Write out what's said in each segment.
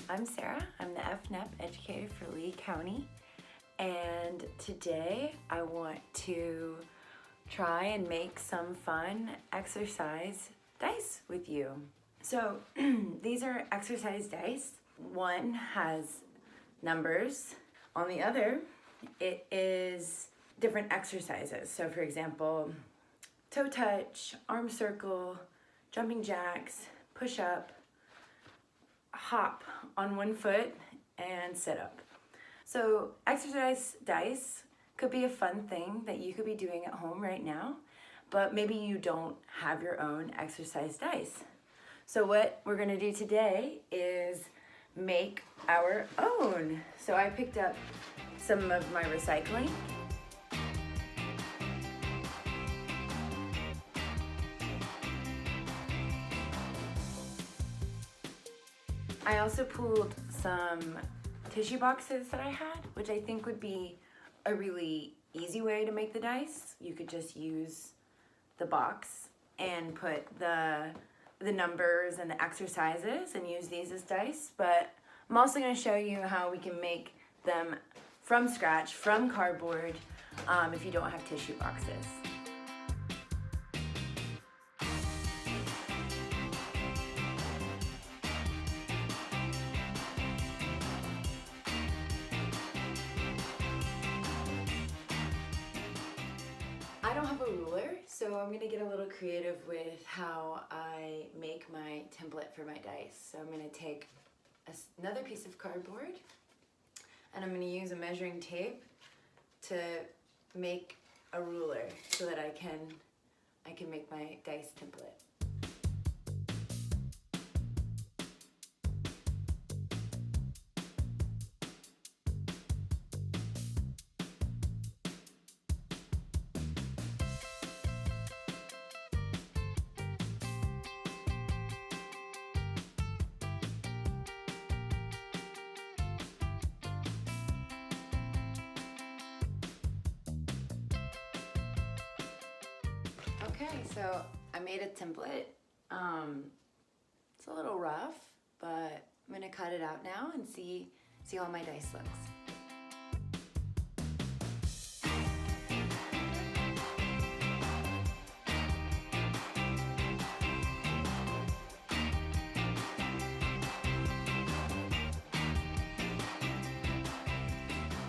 I'm Sarah. I'm the FNEP educator for Lee County, and today I want to try and make some fun exercise dice with you. So these are exercise dice. One has numbers. On the other, it is different exercises. So for example, toe touch, arm circle, jumping jacks, push up, hop on one foot, and sit up. So exercise dice could be a fun thing that you could be doing at home right now, but maybe you don't have your own exercise dice. So what we're gonna do today is make our own. So I picked up some of my recycling. I also pulled some tissue boxes that I had, which I think would be a really easy way to make the dice. You could just use the box and put the numbers and the exercises and use these as dice, but I'm also going to show you how we can make them from scratch, from cardboard, if you don't have tissue boxes. I don't have a ruler, so I'm gonna get a little creative with how I make my template for my dice. So I'm gonna take another piece of cardboard and I'm gonna use a measuring tape to make a ruler so that I can make my dice template. Okay, so I made a template. It's a little rough, but I'm gonna cut it out now and see how my dice looks.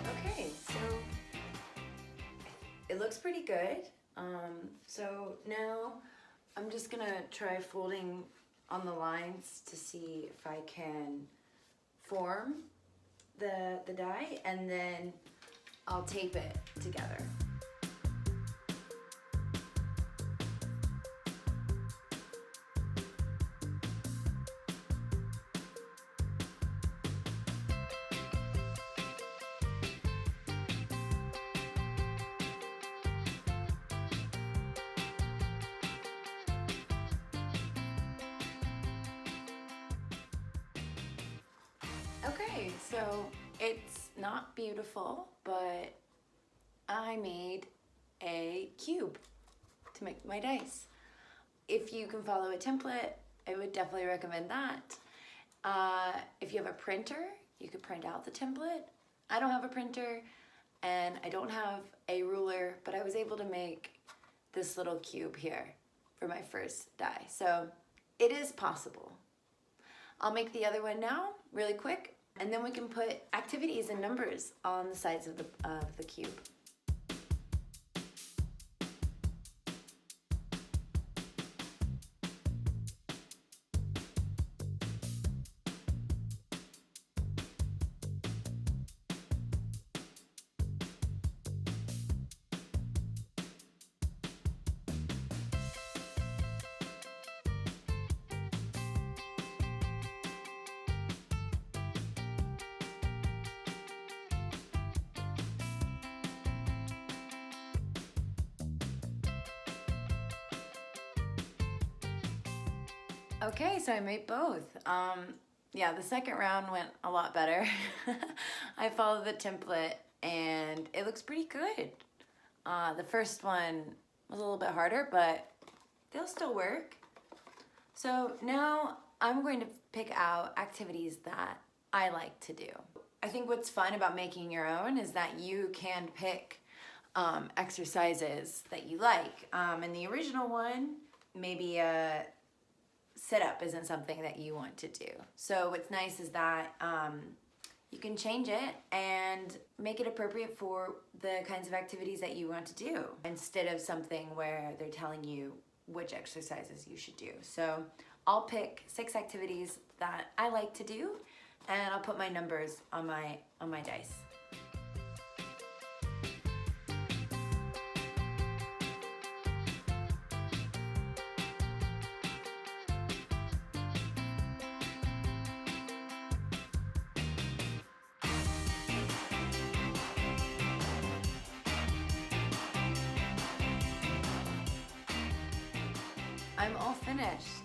Okay, so it looks pretty good. So now I'm just gonna try folding on the lines to see if I can form the die, and then I'll tape it together. Okay, so it's not beautiful, but I made a cube to make my dice. If you can follow a template, I would definitely recommend that. If you have a printer, you could print out the template. I don't have a printer and I don't have a ruler, but I was able to make this little cube here for my first die. So it is possible. I'll make the other one now, really quick, and then we can put activities and numbers on the sides of the cube. Okay, so I made both. Yeah, the second round went a lot better. I followed the template and it looks pretty good. The first one was a little bit harder, but they'll still work. So now I'm going to pick out activities that I like to do. I think what's fun about making your own is that you can pick exercises that you like. In the original one, maybe a sit-up isn't something that you want to do. So what's nice is that you can change it and make it appropriate for the kinds of activities that you want to do, instead of something where they're telling you which exercises you should do. So I'll pick 6 activities that I like to do, and I'll put my numbers on my dice. I'm all finished,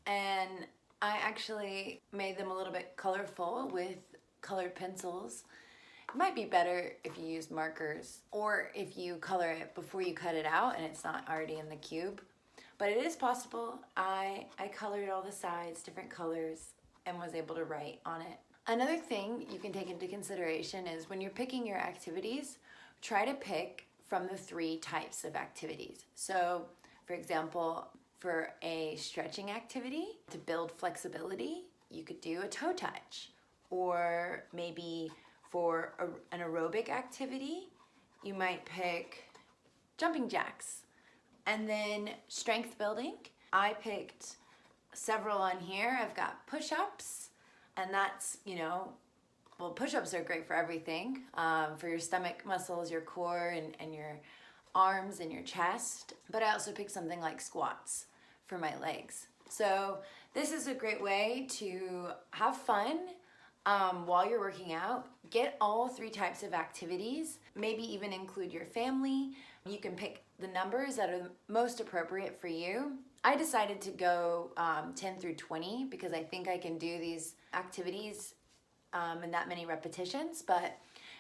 and I actually made them a little bit colorful with colored pencils. It might be better if you use markers, or if you color it before you cut it out and it's not already in the cube. But it is possible. I colored all the sides different colors and was able to write on it. Another thing you can take into consideration is when you're picking your activities, try to pick from the 3 types of activities. So, for example, for a stretching activity, to build flexibility, you could do a toe touch. Or maybe for an aerobic activity, you might pick jumping jacks. And then strength building, I picked several on here. I've got push-ups, and that's, well, push-ups are great for everything, for your stomach muscles, your core, and your arms and your chest. But I also picked something like squats for my legs. So this is a great way to have fun while you're working out. Get all 3 types of activities, maybe even include your family. You can pick the numbers that are most appropriate for you. I decided to go 10 through 20 because I think I can do these activities in that many repetitions, but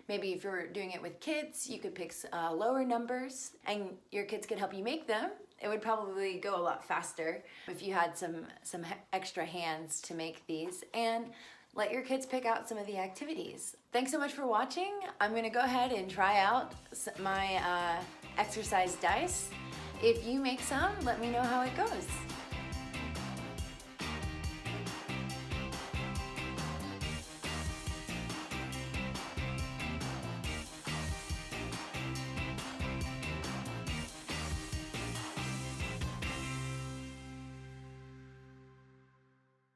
maybe if you're doing it with kids, you could pick lower numbers, and your kids could help you make them. It would probably go a lot faster if you had some extra hands to make these, and let your kids pick out some of the activities. Thanks so much for watching. I'm gonna go ahead and try out my exercise dice. If you make some, let me know how it goes.